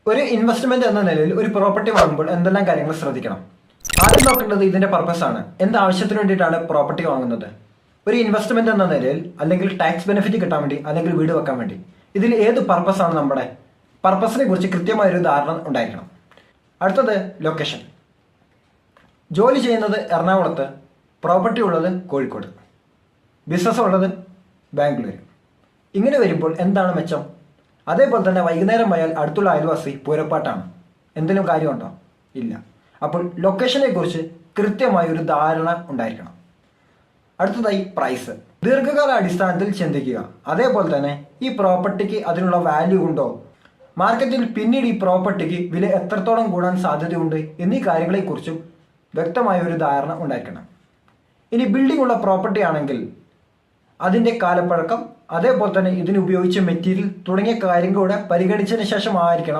ഒരു ഇൻവെസ്റ്റ്മെന്റ് എന്ന നിലയിൽ ഒരു പ്രോപ്പർട്ടി വാങ്ങുമ്പോൾ എന്തെല്ലാം കാര്യങ്ങൾ ശ്രദ്ധിക്കണം? ആദ്യം നോക്കേണ്ടത് ഇതിന്റെ പർപ്പസ് ആണ്. എന്ത് ആവശ്യത്തിന് വേണ്ടിയിട്ടാണ് പ്രോപ്പർട്ടി വാങ്ങുന്നത്? ഒരു ഇൻവെസ്റ്റ്മെന്റ് എന്ന നിലയിൽ, അല്ലെങ്കിൽ ടാക്സ് ബെനിഫിറ്റ് കിട്ടാൻ വേണ്ടി, അല്ലെങ്കിൽ വീട് വെക്കാൻ വേണ്ടി. ഇതിൽ ഏത് പർപ്പസ് ആണ്? നമ്മുടെ പർപ്പസിനെ കുറിച്ച് കൃത്യമായൊരു ധാരണ ഉണ്ടായിരിക്കണം. അടുത്തത് ലൊക്കേഷൻ. ജോലി ചെയ്യുന്നത് എറണാകുളത്ത്, പ്രോപ്പർട്ടി ഉള്ളത് കോഴിക്കോട്, ബിസിനസ് ഉള്ളത് ബാംഗ്ലൂർ. ഇങ്ങനെ വരുമ്പോൾ എന്താണ് മെച്ചം? അതേപോലെ തന്നെ വൈകുന്നേരം ആയാൽ അടുത്തുള്ള അയൽവാസി പൂരപ്പാട്ടാണ്. എന്തെങ്കിലും കാര്യമുണ്ടോ? ഇല്ല. അപ്പോൾ ലൊക്കേഷനെ കുറിച്ച് കൃത്യമായ ഒരു ധാരണ ഉണ്ടായിരിക്കണം. അടുത്തതായി പ്രൈസ്. ദീർഘകാല അടിസ്ഥാനത്തിൽ ചിന്തിക്കുക. അതേപോലെ തന്നെ ഈ പ്രോപ്പർട്ടിക്ക് അതിനുള്ള വാല്യൂ ഉണ്ടോ? മാർക്കറ്റിൽ പിന്നീട് ഈ പ്രോപ്പർട്ടിക്ക് വില എത്രത്തോളം കൂടാൻ സാധ്യതയുണ്ട് എന്നീ കാര്യങ്ങളെക്കുറിച്ചും വ്യക്തമായ ഒരു ധാരണ ഉണ്ടായിരിക്കണം. ഇനി ബിൽഡിംഗ് ഉള്ള പ്രോപ്പർട്ടി ആണെങ്കിൽ അതിൻ്റെ കാലപ്പഴക്കം, അതേപോലെ തന്നെ ഇതിന് ഉപയോഗിച്ച മെറ്റീരിയൽ തുടങ്ങിയ കാര്യങ്ങളൂടെ പരിഗണിച്ചതിന് ശേഷമായിരിക്കണം